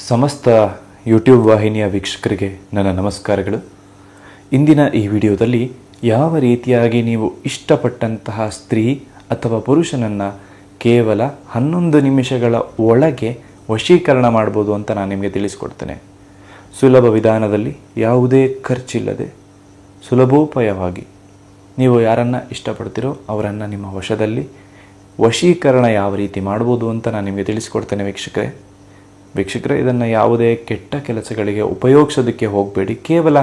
ಸಮಸ್ತ ಯೂಟ್ಯೂಬ್ ವಾಹಿನಿಯ ವೀಕ್ಷಕರಿಗೆ ನನ್ನ ನಮಸ್ಕಾರಗಳು. ಇಂದಿನ ಈ ವಿಡಿಯೋದಲ್ಲಿ ಯಾವ ರೀತಿಯಾಗಿ ನೀವು ಇಷ್ಟಪಟ್ಟಂತಹ ಸ್ತ್ರೀ ಅಥವಾ ಪುರುಷನನ್ನು ಕೇವಲ 11 ನಿಮಿಷಗಳ ಒಳಗೆ ವಶೀಕರಣ ಮಾಡ್ಬೋದು ಅಂತ ನಾನು ನಿಮಗೆ ತಿಳಿಸ್ಕೊಡ್ತೇನೆ. ಸುಲಭ ವಿಧಾನದಲ್ಲಿ, ಯಾವುದೇ ಖರ್ಚಿಲ್ಲದೆ ಸುಲಭೋಪಾಯವಾಗಿ ನೀವು ಯಾರನ್ನು ಇಷ್ಟಪಡ್ತೀರೋ ಅವರನ್ನು ನಿಮ್ಮ ವಶದಲ್ಲಿ ವಶೀಕರಣ ಯಾವ ರೀತಿ ಮಾಡ್ಬೋದು ಅಂತ ನಾನು ನಿಮಗೆ ತಿಳಿಸ್ಕೊಡ್ತೇನೆ. ವೀಕ್ಷಕರೇ, ಇದನ್ನು ಯಾವುದೇ ಕೆಟ್ಟ ಕೆಲಸಗಳಿಗೆ ಉಪಯೋಗಿಸೋದಕ್ಕೆ ಹೋಗಬೇಡಿ, ಕೇವಲ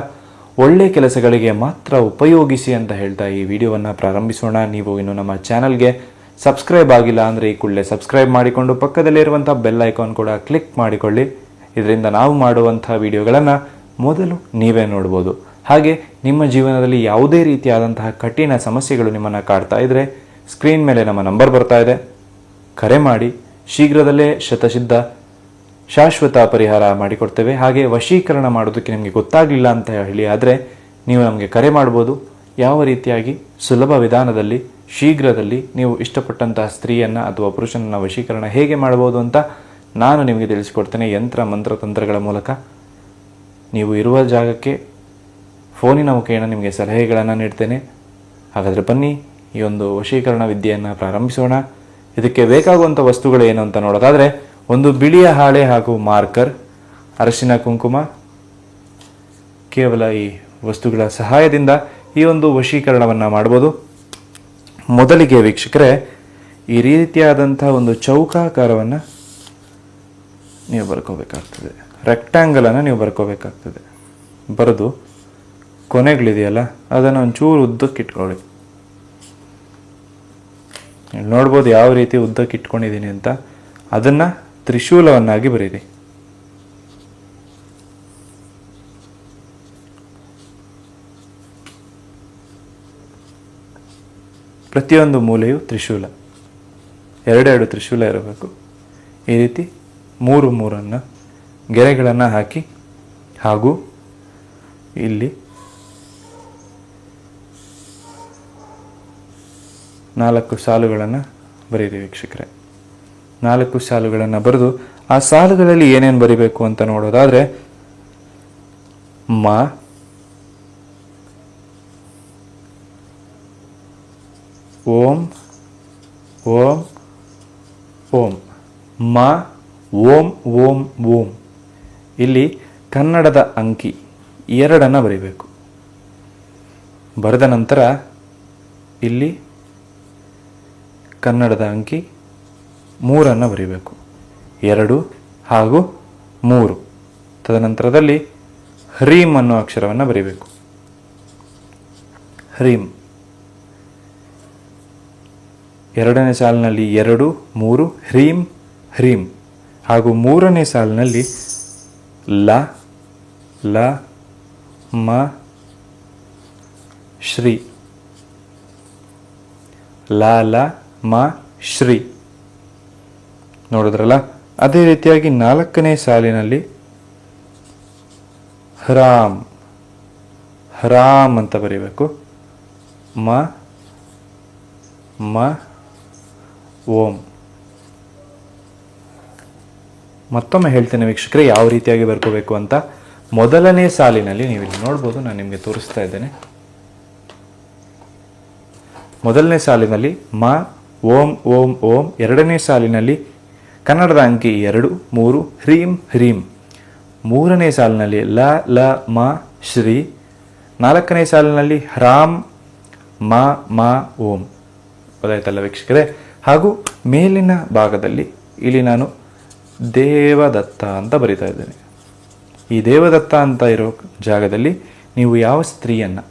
ಒಳ್ಳೆ ಕೆಲಸಗಳಿಗೆ ಮಾತ್ರ ಉಪಯೋಗಿಸಿ ಅಂತ ಹೇಳ್ತಾ ಈ ವಿಡಿಯೋವನ್ನು ಪ್ರಾರಂಭಿಸೋಣ. ನೀವು ಇನ್ನು ನಮ್ಮ ಚಾನಲ್ಗೆ ಸಬ್ಸ್ಕ್ರೈಬ್ ಆಗಿಲ್ಲ ಅಂದರೆ ಈ ಕೂಡಲೇ ಸಬ್ಸ್ಕ್ರೈಬ್ ಮಾಡಿಕೊಂಡು ಪಕ್ಕದಲ್ಲಿರುವಂಥ ಬೆಲ್ ಐಕಾನ್ ಕೂಡ ಕ್ಲಿಕ್ ಮಾಡಿಕೊಳ್ಳಿ. ಇದರಿಂದ ನಾವು ಮಾಡುವಂಥ ವಿಡಿಯೋಗಳನ್ನು ಮೊದಲು ನೀವೇ ನೋಡ್ಬೋದು. ಹಾಗೆ ನಿಮ್ಮ ಜೀವನದಲ್ಲಿ ಯಾವುದೇ ರೀತಿಯಾದಂತಹ ಕಠಿಣ ಸಮಸ್ಯೆಗಳು ನಿಮ್ಮನ್ನು ಕಾಡ್ತಾ ಇದ್ದರೆ ಸ್ಕ್ರೀನ್ ಮೇಲೆ ನಮ್ಮ ನಂಬರ್ ಬರ್ತಾ ಇದೆ, ಕರೆ ಮಾಡಿ. ಶೀಘ್ರದಲ್ಲೇ ಶತಸಿದ್ಧ ಶಾಶ್ವತ ಪರಿಹಾರ ಮಾಡಿಕೊಡ್ತೇವೆ. ಹಾಗೆ ವಶೀಕರಣ ಮಾಡೋದಕ್ಕೆ ನಿಮಗೆ ಗೊತ್ತಾಗಲಿಲ್ಲ ಅಂತ ಹೇಳಿ ಆದರೆ ನೀವು ನಮಗೆ ಕರೆ ಮಾಡ್ಬೋದು. ಯಾವ ರೀತಿಯಾಗಿ ಸುಲಭ ವಿಧಾನದಲ್ಲಿ ಶೀಘ್ರದಲ್ಲಿ ನೀವು ಇಷ್ಟಪಟ್ಟಂತಹ ಸ್ತ್ರೀಯನ್ನು ಅಥವಾ ಪುರುಷನನ್ನು ವಶೀಕರಣ ಹೇಗೆ ಮಾಡ್ಬೋದು ಅಂತ ನಾನು ನಿಮಗೆ ತಿಳಿಸಿಕೊಡ್ತೇನೆ. ಯಂತ್ರ ಮಂತ್ರ ತಂತ್ರಗಳ ಮೂಲಕ ನೀವು ಇರುವ ಜಾಗಕ್ಕೆ ಫೋನಿನ ಮುಖೇನ ನಿಮಗೆ ಸಲಹೆಗಳನ್ನು ನೀಡ್ತೇನೆ. ಹಾಗಾದರೆ ಬನ್ನಿ, ಈ ಒಂದು ವಶೀಕರಣ ವಿದ್ಯೆಯನ್ನು ಪ್ರಾರಂಭಿಸೋಣ. ಇದಕ್ಕೆ ಬೇಕಾಗುವಂಥ ವಸ್ತುಗಳು ಏನು ಅಂತ ನೋಡೋದಾದರೆ, ಒಂದು ಬಿಳಿಯ ಹಾಳೆ ಹಾಗೂ ಮಾರ್ಕರ್, ಅರಶಿನ ಕುಂಕುಮ. ಕೇವಲ ಈ ವಸ್ತುಗಳ ಸಹಾಯದಿಂದ ಈ ಒಂದು ವಶೀಕರಣವನ್ನು ಮಾಡ್ಬೋದು. ಮೊದಲಿಗೆ ವೀಕ್ಷಕರೇ, ಈ ರೀತಿಯಾದಂಥ ಒಂದು ಚೌಕಾಕಾರವನ್ನು ನೀವು ಬರ್ಕೋಬೇಕಾಗ್ತದೆ, ರೆಕ್ಟ್ಯಾಂಗಲನ್ನು ನೀವು ಬರ್ಕೋಬೇಕಾಗ್ತದೆ. ಬರೆದು ಕೊನೆಗಳಿದೆಯಲ್ಲ ಅದನ್ನು ಒಂಚೂರು ಉದ್ದಕ್ಕೆ ಇಟ್ಕೊಳ್ಳಿ. ನೋಡ್ಬೋದು ಯಾವ ರೀತಿ ಉದ್ದಕ್ಕೆ ಇಟ್ಕೊಂಡಿದ್ದೀನಿ ಅಂತ. ಅದನ್ನು ತ್ರಿಶೂಲವನ್ನಾಗಿ ಬರೀರಿ. ಪ್ರತಿಯೊಂದು ಮೂಲೆಯು ತ್ರಿಶೂಲ, ಎರಡೆರಡು ತ್ರಿಶೂಲ ಇರಬೇಕು. ಈ ರೀತಿ 3 ಗೆರೆಗಳನ್ನು ಹಾಕಿ, ಹಾಗೂ ಇಲ್ಲಿ 4 ಸಾಲುಗಳನ್ನು ಬರೀರಿ ವೀಕ್ಷಕರೇ. 4 ಸಾಲುಗಳನ್ನು ಬರೆದು ಆ ಸಾಲುಗಳಲ್ಲಿ ಏನೇನು ಬರಿಬೇಕು ಅಂತ ನೋಡೋದಾದರೆ, ಮ, ಓಂ ಓಂ ಓಂ, ಮ ಓಂ ಓಂ ಓಂ. ಇಲ್ಲಿ ಕನ್ನಡದ ಅಂಕಿ 2 ಬರಿಬೇಕು. ಬರೆದ ನಂತರ ಇಲ್ಲಿ ಕನ್ನಡದ ಅಂಕಿ 3 ಬರೀಬೇಕು. 2 ಹಾಗೂ 3. ತದನಂತರದಲ್ಲಿ ಹ್ರೀಂ ಅನ್ನೋ ಅಕ್ಷರವನ್ನು ಬರೀಬೇಕು. ಹ್ರೀಂ. 2ನೇ ಸಾಲಿನಲ್ಲಿ 2, 3 ಹ್ರೀಂ ಹ್ರೀಂ. ಹಾಗೂ 3ನೇ ಸಾಲಿನಲ್ಲಿ ಲ ಲ ಮ ಶ್ರೀ, ಲ ಲ ಮ ಶ್ರೀ. ನೋಡಿದ್ರಲ್ಲ. ಅದೇ ರೀತಿಯಾಗಿ 4ನೇ ಸಾಲಿನಲ್ಲಿ ಹ್ರಾಮ್ ಹ್ರಾಮ್ ಅಂತ ಬರೀಬೇಕು. ಮ ಮ ಓಂ. ಮತ್ತೊಮ್ಮೆ ಹೇಳ್ತೇನೆ ವೀಕ್ಷಕರೇ ಯಾವ ರೀತಿಯಾಗಿ ಬರ್ಕೋಬೇಕು ಅಂತ. ಮೊದಲನೇ ಸಾಲಿನಲ್ಲಿ ನೀವು ಇಲ್ಲಿ ನೋಡ್ಬೋದು, ನಾನು ನಿಮಗೆ ತೋರಿಸ್ತಾ ಇದ್ದೇನೆ. ಮೊದಲನೇ ಸಾಲಿನಲ್ಲಿ ಮ ಓಂ ಓಂ ಓಂ. 2ನೇ ಸಾಲಿನಲ್ಲಿ ಕನ್ನಡದ ಅಂಕಿ 2, 3 ಹ್ರೀಂ ಹ್ರೀಂ. 3ನೇ ಸಾಲಿನಲ್ಲಿ ಲ ಲ ಮ ಶ್ರೀ. 4ನೇ ಸಾಲಿನಲ್ಲಿ ಹ್ರಾಮ್ ಮ ಮ ಓಂ. ಗೊತ್ತಾಯ್ತಲ್ಲ ವೀಕ್ಷಕರೇ. ಹಾಗೂ ಮೇಲಿನ ಭಾಗದಲ್ಲಿ ಇಲ್ಲಿ ನಾನು ದೇವದತ್ತ ಅಂತ ಬರಿತಾ ಇದ್ದೇನೆ. ಈ ದೇವದತ್ತ ಅಂತ ಇರೋ ಜಾಗದಲ್ಲಿ ನೀವು ಯಾವ ಸ್ತ್ರೀಯನ್ನು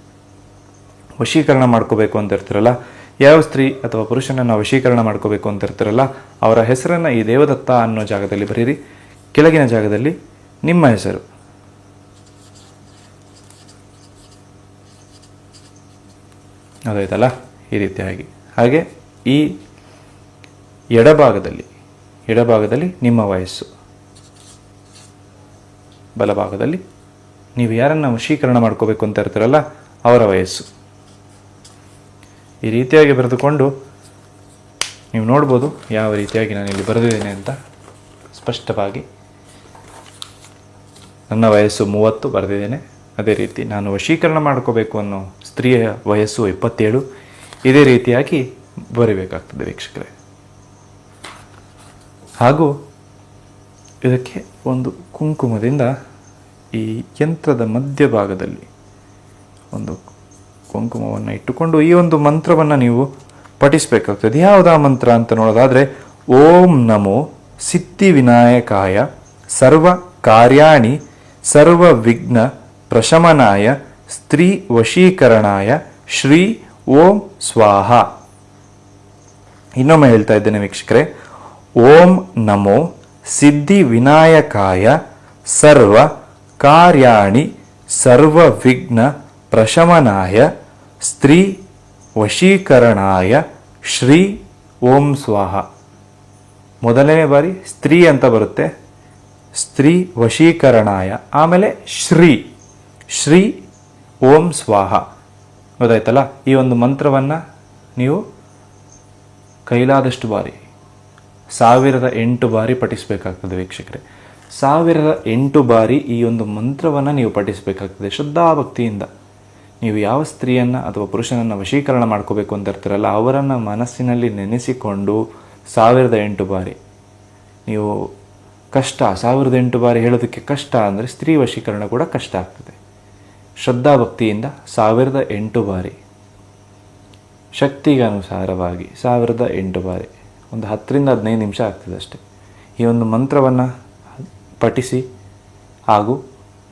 ವಶೀಕರಣ ಮಾಡ್ಕೋಬೇಕು ಅಂತ ಇರ್ತೀರಲ್ಲ, ಯಾವ ಸ್ತ್ರೀ ಅಥವಾ ಪುರುಷನನ್ನು ವಶೀಕರಣ ಮಾಡ್ಕೋಬೇಕು ಅಂತ ಇರ್ತೀರಲ್ಲ, ಅವರ ಹೆಸರನ್ನು ಈ ದೇವದತ್ತ ಅನ್ನೋ ಜಾಗದಲ್ಲಿ ಬರೀರಿ. ಕೆಳಗಿನ ಜಾಗದಲ್ಲಿ ನಿಮ್ಮ ಹೆಸರು. ಅದಾಯ್ತಲ್ಲ, ಈ ರೀತಿಯಾಗಿ. ಹಾಗೆ ಈ ಎಡಭಾಗದಲ್ಲಿ ನಿಮ್ಮ ವಯಸ್ಸು, ಬಲಭಾಗದಲ್ಲಿ ನೀವು ಯಾರನ್ನು ವಶೀಕರಣ ಮಾಡ್ಕೋಬೇಕು ಅಂತ ಇರ್ತೀರಲ್ಲ ಅವರ ವಯಸ್ಸು. ಈ ರೀತಿಯಾಗಿ ಬರೆದುಕೊಂಡು ನೀವು ನೋಡ್ಬೋದು ಯಾವ ರೀತಿಯಾಗಿ ನಾನು ಇಲ್ಲಿ ಬರೆದಿದ್ದೇನೆ ಅಂತ ಸ್ಪಷ್ಟವಾಗಿ. ನನ್ನ ವಯಸ್ಸು 30 ಬರೆದಿದ್ದೇನೆ. ಅದೇ ರೀತಿ ನಾನು ವಶೀಕರಣ ಮಾಡ್ಕೋಬೇಕು ಅನ್ನೋ ಸ್ತ್ರೀಯ ವಯಸ್ಸು 27. ಇದೇ ರೀತಿಯಾಗಿ ಬರೀಬೇಕಾಗ್ತದೆ ವೀಕ್ಷಕರೇ. ಹಾಗೂ ಇದಕ್ಕೆ ಒಂದು ಕುಂಕುಮದಿಂದ ಈ ಯಂತ್ರದ ಮಧ್ಯಭಾಗದಲ್ಲಿ ಒಂದು ಕುಂಕುಮವನ್ನು ಇಟ್ಟುಕೊಂಡು ಈ ಒಂದು ಮಂತ್ರವನ್ನು ನೀವು ಪಠಿಸಬೇಕಾಗ್ತದೆ. ಯಾವುದಾ ಮಂತ್ರ ಅಂತ ನೋಡೋದಾದರೆ, ಓಂ ನಮೋ ಸಿದ್ಧಿವಿನಾಯಕಾಯ ಸರ್ವ ಕಾರ್ಯಾಣಿ ಸರ್ವ ವಿಘ್ನ ಪ್ರಶಮನಾಯ ಸ್ತ್ರೀ ವಶೀಕರಣಾಯ ಶ್ರೀ ಓಂ ಸ್ವಾಹ. ಇನ್ನೊಮ್ಮೆ ಹೇಳ್ತಾ ಇದ್ದೇನೆ ವೀಕ್ಷಕರೇ, ಓಂ ನಮೋ ಸಿದ್ಧಿವಿನಾಯಕಾಯ ಸರ್ವ ಕಾರ್ಯಾಣಿ ಸರ್ವ ವಿಘ್ನ ಪ್ರಶಮನಾಯ ಸ್ತ್ರೀ ವಶೀಕರಣಾಯ ಶ್ರೀ ಓಂ ಸ್ವಾಹ. ಮೊದಲನೇ ಬಾರಿ ಸ್ತ್ರೀ ಅಂತ ಬರುತ್ತೆ, ಸ್ತ್ರೀ ವಶೀಕರಣಾಯ, ಆಮೇಲೆ ಶ್ರೀ ಶ್ರೀ ಓಂ ಸ್ವಾಹ. ಗೊತ್ತಾಯ್ತಲ್ಲ? ಈ ಒಂದು ಮಂತ್ರವನ್ನು ನೀವು ಕೈಲಾದಷ್ಟು ಬಾರಿ 1008 ಬಾರಿ ಪಠಿಸಬೇಕಾಗ್ತದೆ ವೀಕ್ಷಕರೇ. 1008 ಬಾರಿ ಈ ಒಂದು ಮಂತ್ರವನ್ನು ನೀವು ಪಠಿಸಬೇಕಾಗ್ತದೆ ಶ್ರದ್ಧಾಭಕ್ತಿಯಿಂದ. ನೀವು ಯಾವ ಸ್ತ್ರೀಯನ್ನು ಅಥವಾ ಪುರುಷನನ್ನು ವಶೀಕರಣ ಮಾಡ್ಕೋಬೇಕು ಅಂತ ಇರ್ತೀರಲ್ಲ, ಅವರನ್ನು ಮನಸ್ಸಿನಲ್ಲಿ ನೆನೆಸಿಕೊಂಡು 1008 ಬಾರಿ ನೀವು ಕಷ್ಟ 1008 ಬಾರಿ ಹೇಳೋದಕ್ಕೆ ಕಷ್ಟ ಅಂದರೆ ಸ್ತ್ರೀ ವಶೀಕರಣ ಕೂಡ ಕಷ್ಟ ಆಗ್ತದೆ. ಶ್ರದ್ಧಾಭಕ್ತಿಯಿಂದ 1008 ಬಾರಿ, ಶಕ್ತಿಗೆ ಅನುಸಾರವಾಗಿ 1008 ಬಾರಿ, ಒಂದು 10ರಿಂದ 15 ನಿಮಿಷ ಆಗ್ತದೆ ಅಷ್ಟೆ. ಈ ಒಂದು ಮಂತ್ರವನ್ನು ಪಠಿಸಿ ಹಾಗೂ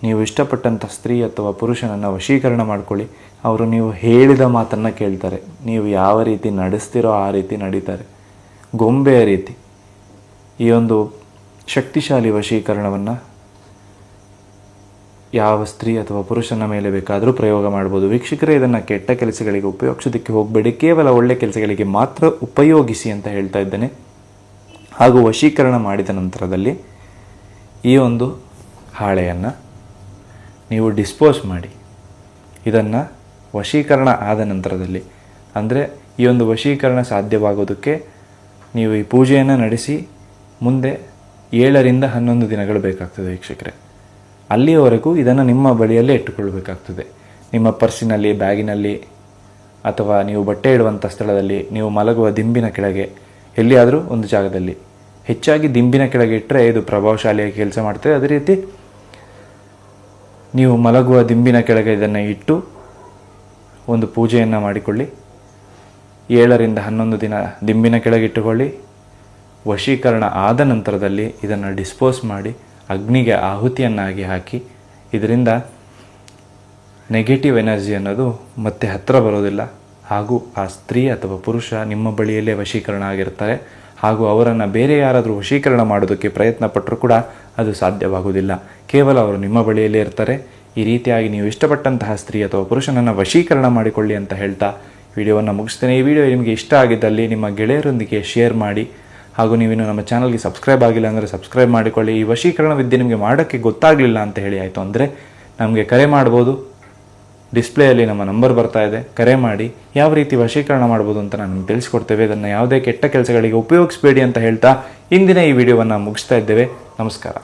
ನೀವು ಇಷ್ಟಪಟ್ಟಂಥ ಸ್ತ್ರೀ ಅಥವಾ ಪುರುಷನನ್ನು ವಶೀಕರಣ ಮಾಡ್ಕೊಳ್ಳಿ. ಅವರು ನೀವು ಹೇಳಿದ ಮಾತನ್ನು ಕೇಳ್ತಾರೆ. ನೀವು ಯಾವ ರೀತಿ ನಡೆಸ್ತಿರೋ ಆ ರೀತಿ ನಡೀತಾರೆ, ಗೊಂಬೆಯ ರೀತಿ. ಈ ಒಂದು ಶಕ್ತಿಶಾಲಿ ವಶೀಕರಣವನ್ನು ಯಾವ ಸ್ತ್ರೀ ಅಥವಾ ಪುರುಷನ ಮೇಲೆ ಬೇಕಾದರೂ ಪ್ರಯೋಗ ಮಾಡ್ಬೋದು. ವೀಕ್ಷಕರೇ, ಇದನ್ನು ಕೆಟ್ಟ ಕೆಲಸಗಳಿಗೆ ಉಪಯೋಗಿಸೋದಕ್ಕೆ ಹೋಗಬೇಡಿ, ಕೇವಲ ಒಳ್ಳೆಯ ಕೆಲಸಗಳಿಗೆ ಮಾತ್ರ ಉಪಯೋಗಿಸಿ ಅಂತ ಹೇಳ್ತಾ ಇದ್ದೇನೆ. ಹಾಗೂ ವಶೀಕರಣ ಮಾಡಿದ ನಂತರದಲ್ಲಿ ಈ ಒಂದು ಹಾಳೆಯನ್ನು ನೀವು ಡಿಸ್ಪೋಸ್ ಮಾಡಿ. ಇದನ್ನು ವಶೀಕರಣ ಆದ ನಂತರದಲ್ಲಿ, ಅಂದರೆ ಈ ಒಂದು ವಶೀಕರಣ ಸಾಧ್ಯವಾಗೋದಕ್ಕೆ ನೀವು ಈ ಪೂಜೆಯನ್ನು ನಡೆಸಿ ಮುಂದೆ 7ರಿಂದ 11 ದಿನಗಳು ಬೇಕಾಗ್ತದೆ ವೀಕ್ಷಕರೇ. ಅಲ್ಲಿಯವರೆಗೂ ಇದನ್ನು ನಿಮ್ಮ ಬಳಿಯಲ್ಲೇ ಇಟ್ಟುಕೊಳ್ಬೇಕಾಗ್ತದೆ. ನಿಮ್ಮ ಪರ್ಸಿನಲ್ಲಿ, ಬ್ಯಾಗಿನಲ್ಲಿ, ಅಥವಾ ನೀವು ಬಟ್ಟೆ ಇಡುವಂಥ ಸ್ಥಳದಲ್ಲಿ, ನೀವು ಮಲಗುವ ದಿಂಬಿನ ಕೆಳಗೆ, ಎಲ್ಲಿಯಾದರೂ ಒಂದು ಜಾಗದಲ್ಲಿ. ಹೆಚ್ಚಾಗಿ ದಿಂಬಿನ ಕೆಳಗೆ ಇಟ್ಟರೆ ಇದು ಪ್ರಭಾವಶಾಲಿಯಾಗಿ ಕೆಲಸ ಮಾಡ್ತದೆ. ಅದೇ ರೀತಿ ನೀವು ಮಲಗುವ ದಿಂಬಿನ ಕೆಳಗೆ ಇದನ್ನು ಇಟ್ಟು ಒಂದು ಪೂಜೆಯನ್ನು ಮಾಡಿಕೊಳ್ಳಿ. 7ರಿಂದ 11 ದಿನ ದಿಂಬಿನ ಕೆಳಗೆ ಇಟ್ಟುಕೊಳ್ಳಿ. ವಶೀಕರಣ ಆದ ನಂತರದಲ್ಲಿ ಇದನ್ನು ಡಿಸ್ಪೋಸ್ ಮಾಡಿ ಅಗ್ನಿಗೆ ಆಹುತಿಯನ್ನಾಗಿ ಹಾಕಿ. ಇದರಿಂದ ನೆಗೆಟಿವ್ ಎನರ್ಜಿ ಅನ್ನೋದು ಮತ್ತೆ ಹತ್ತಿರ ಬರೋದಿಲ್ಲ. ಹಾಗೂ ಆ ಸ್ತ್ರೀ ಅಥವಾ ಪುರುಷ ನಿಮ್ಮ ಬಳಿಯಲ್ಲೇ ವಶೀಕರಣ ಆಗಿರ್ತಾರೆ. ಹಾಗೂ ಅವರನ್ನು ಬೇರೆ ಯಾರಾದರೂ ವಶೀಕರಣ ಮಾಡೋದಕ್ಕೆ ಪ್ರಯತ್ನ ಪಟ್ಟರೂ ಕೂಡ ಅದು ಸಾಧ್ಯವಾಗುವುದಿಲ್ಲ. ಕೇವಲ ಅವರು ನಿಮ್ಮ ಬಳಿಯಲ್ಲೇ ಇರ್ತಾರೆ. ಈ ರೀತಿಯಾಗಿ ನೀವು ಇಷ್ಟಪಟ್ಟಂತಹ ಸ್ತ್ರೀ ಅಥವಾ ಪುರುಷನನ್ನು ವಶೀಕರಣ ಮಾಡಿಕೊಳ್ಳಿ ಅಂತ ಹೇಳ್ತಾ ವಿಡಿಯೋವನ್ನು ಮುಗಿಸ್ತೇನೆ. ಈ ವಿಡಿಯೋ ನಿಮಗೆ ಇಷ್ಟ ಆಗಿದ್ದಲ್ಲಿ ನಿಮ್ಮ ಗೆಳೆಯರೊಂದಿಗೆ ಶೇರ್ ಮಾಡಿ. ಹಾಗೂ ನೀವಿನ್ನು ನಮ್ಮ ಚಾನಲ್ಗೆ ಸಬ್ಸ್ಕ್ರೈಬ್ ಆಗಿಲ್ಲ ಅಂದರೆ ಸಬ್ಸ್ಕ್ರೈಬ್ ಮಾಡಿಕೊಳ್ಳಿ. ಈ ವಶೀಕರಣ ವಿದ್ಯೆ ನಿಮಗೆ ಮಾಡೋಕ್ಕೆ ಗೊತ್ತಾಗಲಿಲ್ಲ ಅಂತ ಹೇಳಿ ಆಯಿತು ಅಂದರೆ ನಮಗೆ ಕರೆ ಮಾಡ್ಬೋದು. ಡಿಸ್ಪ್ಲೇಯಲ್ಲಿ ನಮ್ಮ ನಂಬರ್ ಬರ್ತಾ ಇದೆ, ಕರೆ ಮಾಡಿ ಯಾವ ರೀತಿ ವಶೀಕರಣ ಮಾಡ್ಬೋದು ಅಂತ ನಾನು ನಿಮ್ಗೆ ತಿಳಿಸ್ಕೊಡ್ತೇವೆ. ಇದನ್ನು ಯಾವುದೇ ಕೆಟ್ಟ ಕೆಲಸಗಳಿಗೆ ಉಪಯೋಗಿಸಬೇಡಿ ಅಂತ ಹೇಳ್ತಾ ಇಂದಿನ ಈ ವಿಡಿಯೋವನ್ನು ಮುಗಿಸ್ತಾ ಇದ್ದೇವೆ. ನಮಸ್ಕಾರ.